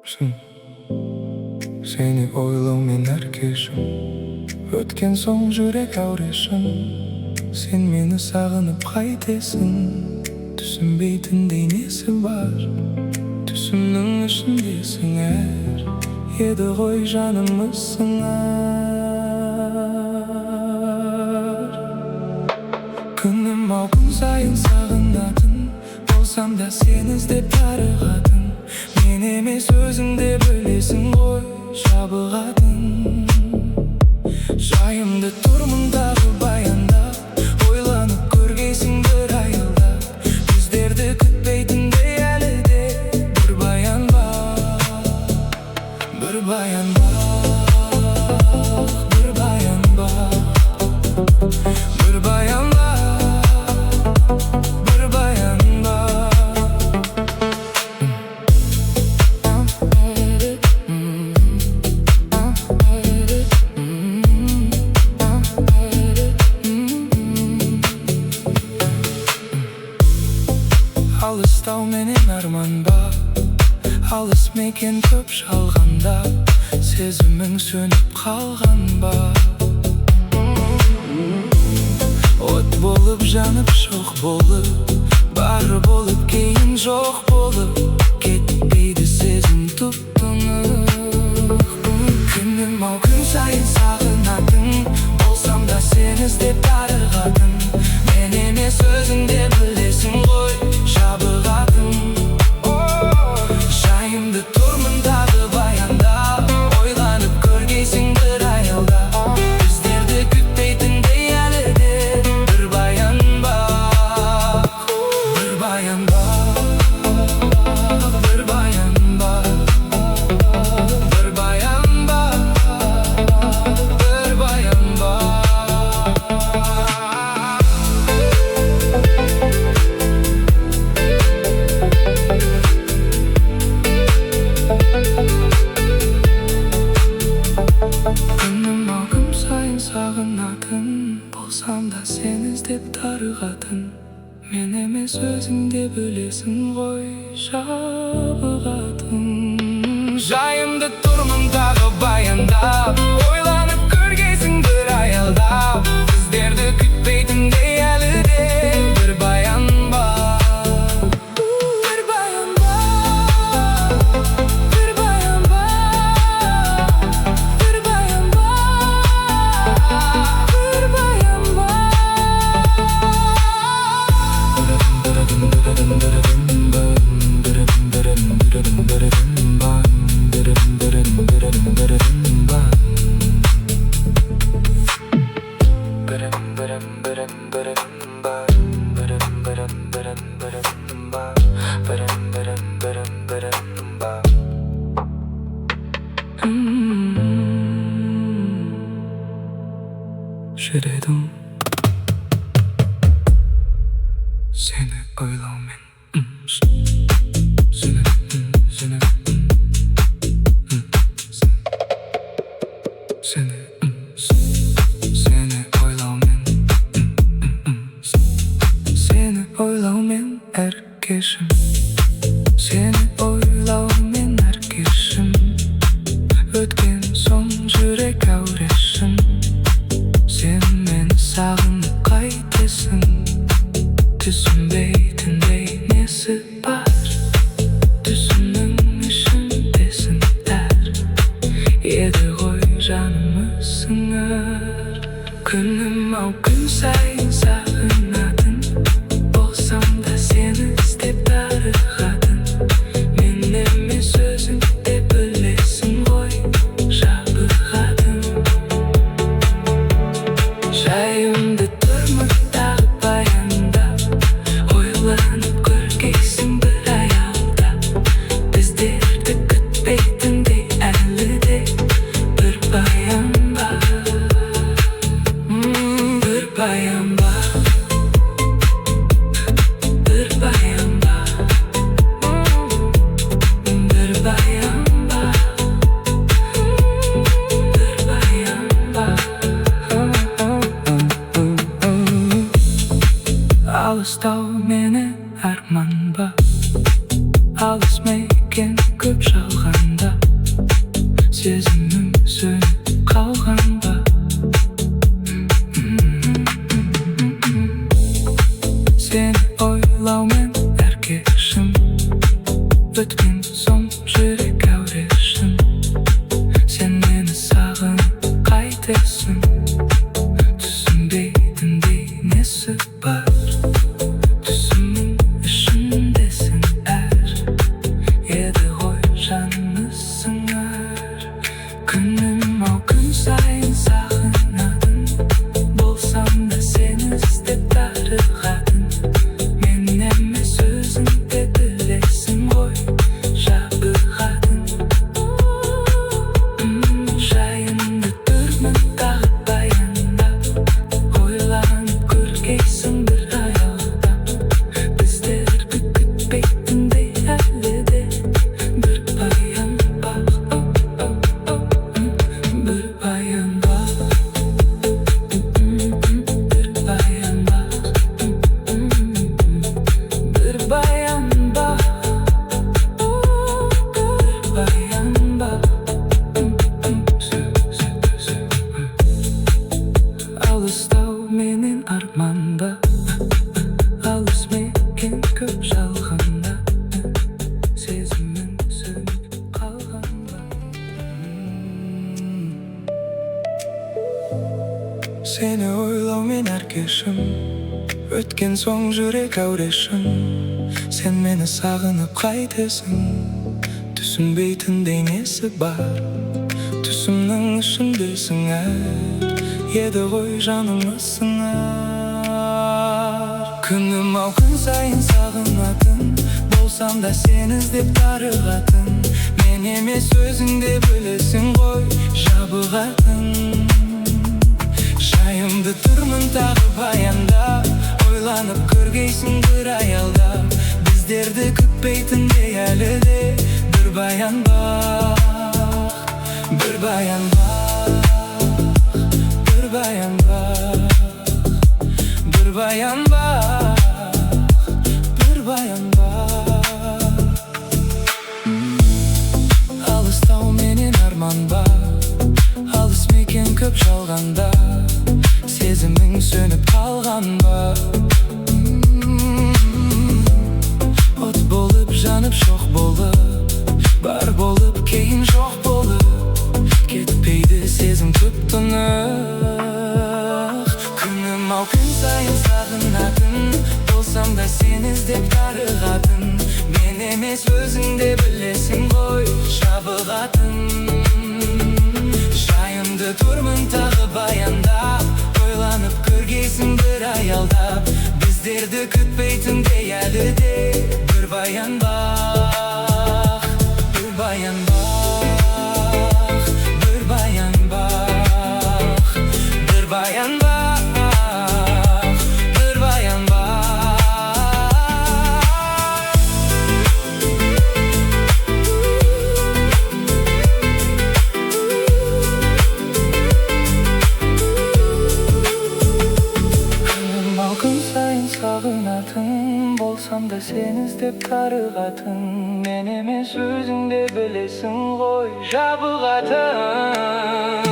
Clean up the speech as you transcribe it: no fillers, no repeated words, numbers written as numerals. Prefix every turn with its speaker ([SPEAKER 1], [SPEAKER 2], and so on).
[SPEAKER 1] Seni ойлаумен әр кешім өткен соң жүрек әурешім. Сен мені сағынып қайтесің, түсінбейтіндей несі бар. Түсімнің ішіндесің әр, еді ғой жанымыз сыңар. Күнім ау күн сайын сағынатын, болсам да сені іздеп тарығатын. Мен емес өзіңде білесің ғой жабығатын. Жайымды тұрмын дағы баяндап, ойланып көргейсің бір айылдап. Біздерді күтпейтіндей әлі де бір баян бар. Бір баян бар, бір баян бар. Бір баян бар, бір баян бар. Алыстау менен арман ба, алыс мекен көп жалғанда. Сезімің сөніп қалған ба, от болып жанып шоқ болып, бар болып кейін жоқ болып, кетпейді сезім тұп-тұнық. Күнім ау күн сайын сағынатын, болсам да сені іздеп тарығатын. Мен емес өзіңде білесің ғой жабығатын. Жайымды тұрмын дағы баяндап, ойланып көргейсің бір айылда. Біздерді күтпейтіндей әлі де бір баян бар. Бір баян бар, бір баян бар. Бір баян бар, бір баян бар. Күнім ау күн сайын сағынатын, болсам да сені іздеп тарығатын. Мен емес өзіңде білесің ғой жабығатын. Жайымды тұрмын дағы баяндап, ойланып көргейсің бір аялдап. Біздерді күтпейтіндей әлі де бір баян бар. Бір баян бар, бір баян бар. Бір баян бар, бір баян бар. Жүрегім сені ойлаумен. Сені ойлаумен. Сені ойлаумен әр кешім. Сені ойлаумен әр кешім. Өткен соң жүрек әурешім. Сен мені сағынып қайтесің, түсінбейтіндей несі бар. алыс мекен көп жалғанда, сезімім сөніп қалған ба? Сені ойлаумен әр кешім өткен соң жүрек әурешім. Сен мені сағынып қайтесің, түсінбейтіндей несі бар? Түсімнің ішіндесің әр, еді ғой жанымның сыңар. Күнім-ау күн сайын сағынатын, болсам да сені іздеп тарығатын. Мен емес өзің де білесің ғой, жабығатын. Жайымды тұрмын тағы баяндап, ойланып көргейсің бір аялдап. Біздерді күтпейтіндей әлі де бір баян бар, бір баян бар, бір баян бар, бір баян бар, бір баян бар. Алыстау менен арманда, алыс мекен көп жалғанда, сезімің сөніп қалған ба? Сені ойлаумен әр кешім өткен соң жүрек әурешім. Сен мені сағынып қайтесің, түсінбейтіндей несі бар? Түсімнің ішіндесің әр, еді ғой жанымның сыңар. Күнім-ау күн сайын сағынатын, болсам да сені іздеп тарығатын. Мен емес өзің де білесің ғой, жабығатын. Жайымды тұрмын тағы баяндап, ойланып көргейсің бір аялдап. Біздерді күтпейтіндей әлі де бір баян бар, бір баян бар, бір баян бар, бір баян бар, бір баян бар. Алыстау менен арман бар, алыс мекен көп жалғанда, сезімің сөніп қалған ба? От болып жанып шоқ болып, бар болып кейін жоқ болып, кетпейді сезім көп тұнық. Күнім-ау күн сайын сағынатын, болсам да сені іздеп тарығатын. Мен емес өзің де білесің ғой, жабығатын. Жайымды тұрмын тағы баяндап, ойланып көргейсің бір аялдап. Біздерді күтпейтіндей әлі де бір баян бар, бір баян бар, бір баян бар, бір баян бар, бір баян бар. Күнім-ау күн сайын сағынатын, болсам да сені іздеп тарығатын. Мен емес өзің де білесің ғой, жабығатын.